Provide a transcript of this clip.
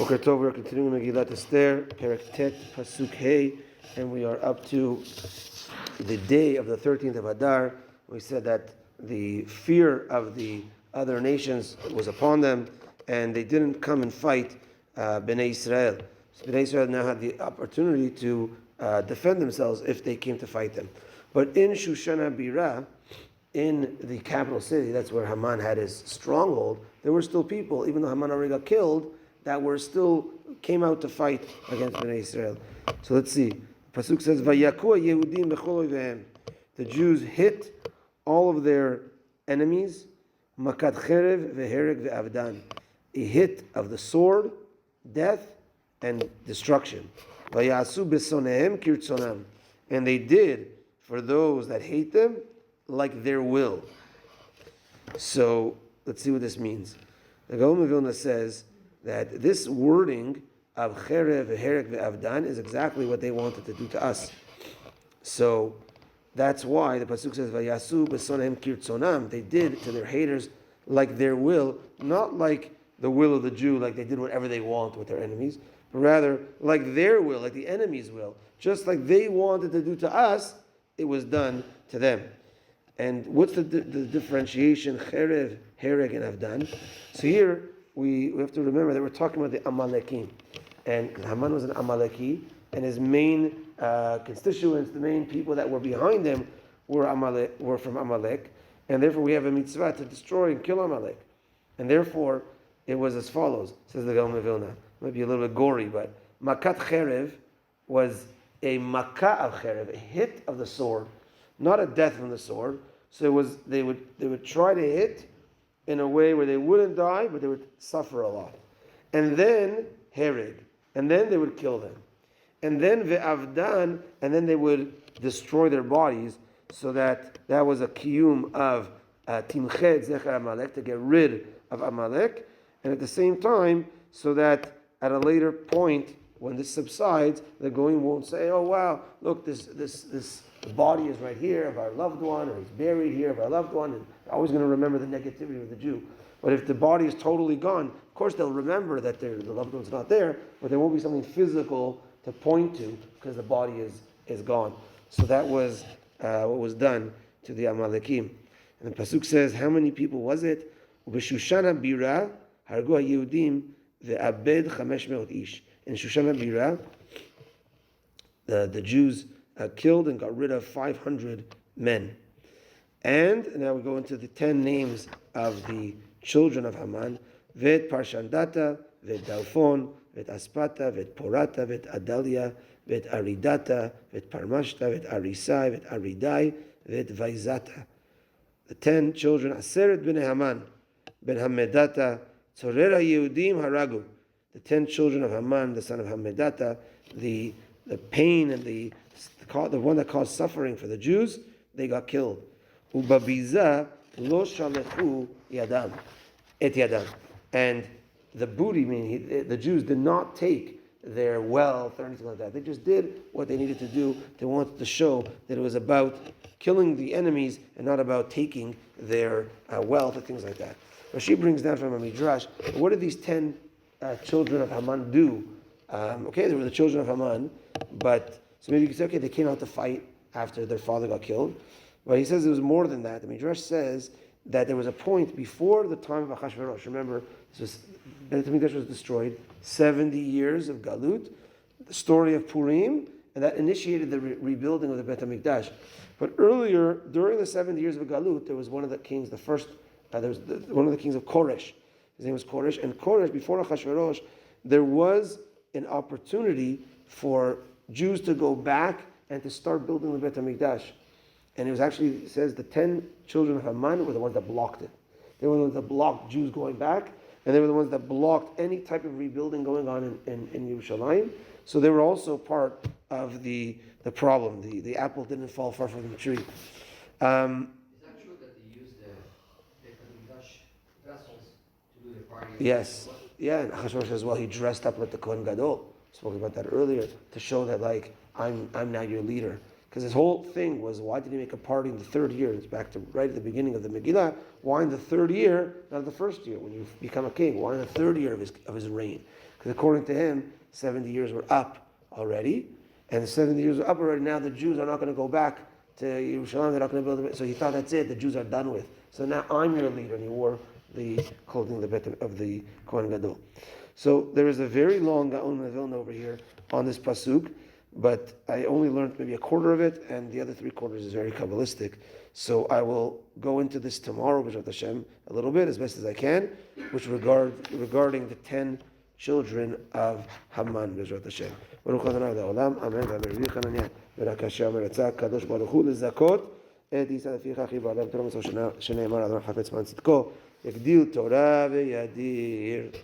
Okay, so we're continuing Megilat Esther Perek Tet Pasuk Hey, and we are up to the day of the 13th of Adar. We said that the fear of the other nations was upon them, and they didn't come and fight Bnei Israel. So Bnei Israel now had the opportunity to defend themselves if they came to fight them. But in Shushana Bira, in the capital city, that's where Haman had his stronghold, there were still people, even though Haman already got killed, that were still came out to fight against Bnei Israel. So let's see. Pasuk says, "Vayaku Yehudim b'chol oivehem." The Jews hit all of their enemies. Makat cherev vehereg ve'avdan. A hit of the sword, death, and destruction. Vayasu b'sonehem kirtzonam. And they did for those that hate them like their will. So let's see what this means. The Gaon of Vilna says that this wording of cherev, herek, ve'avdan is exactly what they wanted to do to us. So that's why the pasuk says vayasu b'sonehem kirtzonam. They did to their haters like their will, not like the will of the Jew, like they did whatever they want with their enemies, but rather like their will, like the enemy's will. Just like they wanted to do to us, it was done to them. And what's the differentiation, cherev, hereg, and avdan? So here we have to remember that we're talking about the Amalekim. And Haman was an Amaleki, and his main constituents, the main people that were behind him, were from Amalek. And therefore we have a mitzvah to destroy and kill Amalek. And therefore it was as follows, says the Gaon of Vilna. It might be a little bit gory, but Makat Cherev was a Makkah of Cherev, a hit of the sword, not a death from the sword. So it was they would try to hit in a way where they wouldn't die, but they would suffer a lot. And then hereg, and then they would kill them. And then ve'avdan, and then they would destroy their bodies, so that was a kiyum of timched zecher Amalek, to get rid of Amalek, and at the same time, so that at a later point, when this subsides, the Goyim won't say, "Oh wow, look, this body is right here of our loved one, or he's buried here of our loved one," and they're always going to remember the negativity of the Jew. But if the body is totally gone, of course they'll remember that the loved one's not there, but there won't be something physical to point to because the body is gone. So that was what was done to the Amalekim. And the pasuk says, how many people was it? Ubeshushana bira hargu haYehudim ve'abed 500 ish. In Shushana Bira, the Jews killed and got rid of 500 men. And now we go into the 10 names of the children of Haman. Vet Parshandata, Vet Dalphon, Vet Aspata, Vet Porata, Vet Adalia, Vet Aridata, Vet Parmashta, Vet Arisai, Vet Aridai, Vet Vaizata. The 10 children, Aseret ben Haman, ben Hamedata, Tzorera Yehudim Haragu. The 10 children of Haman, the son of Hamedata, the pain and the one that caused suffering for the Jews, they got killed. Ubabiza lo shalechu yadam et yadam, and the booty, meaning the Jews did not take their wealth or anything like that. They just did what they needed to do. They wanted to show that it was about killing the enemies and not about taking their wealth and things like that. But she brings down from a midrash, what did these 10 children of Haman do? Okay, they were the children of Haman, but so maybe you could say, okay, they came out to fight after their father got killed. But he says it was more than that. The Midrash says that there was a point before the time of Achashverosh. Remember, Beit HaMikdash was destroyed, 70 years of Galut, the story of Purim, and that initiated the rebuilding of the Beit HaMikdash. But earlier, during the 70 years of Galut, there was one of the kings, one of the kings of Koresh. His name was Koresh. And Koresh, before Achashverosh, there was an opportunity for Jews to go back and to start building the Beit HaMikdash. And it was actually, it says, the 10 children of Haman were the ones that blocked it. They were the ones that blocked Jews going back, and they were the ones that blocked any type of rebuilding going on in Yerushalayim. So they were also part of the problem. The apple didn't fall far from the tree. Is that true that they used the Beit HaMikdash vessels to do their party? Yes. Yeah, and Achashverosh as well, he dressed up like the Kohen Gadol. Spoke about that earlier, to show that, like, I'm now your leader. Because his whole thing was, why did he make a party in the third year? It's back to right at the beginning of the Megillah. Why in the third year, not the first year, when you become a king? Why in the third year of his reign? Because according to him, 70 years were up already, and the 70 years are up already. Now the Jews are not going to go back to Yerushalayim. They're not going to build it. So he thought that's it. The Jews are done with. So now I'm your leader, and he wore the clothing of the Kohen Gadol. So there is a very long Gaon Vilna over here on this pasuk, but I only learned maybe a quarter of it, and the other 3/4 is very Kabbalistic. So I will go into this tomorrow, B'ezrat Hashem, a little bit, as best as I can, which regarding the 10 children of Haman, B'ezrat Hashem. Baruch Adonai Le'olam, Amen. V'Amir V'Chananya, V'Rak Hashem, V'Ratzak, Kadosh Baruch Hu, L'Zakot, Et Yisrael Ficha Chi Ba'adam Torah Mitzvah Shene'emar Adonai Chafetz Man Tzidko, Yagdil Torah V'Yadir.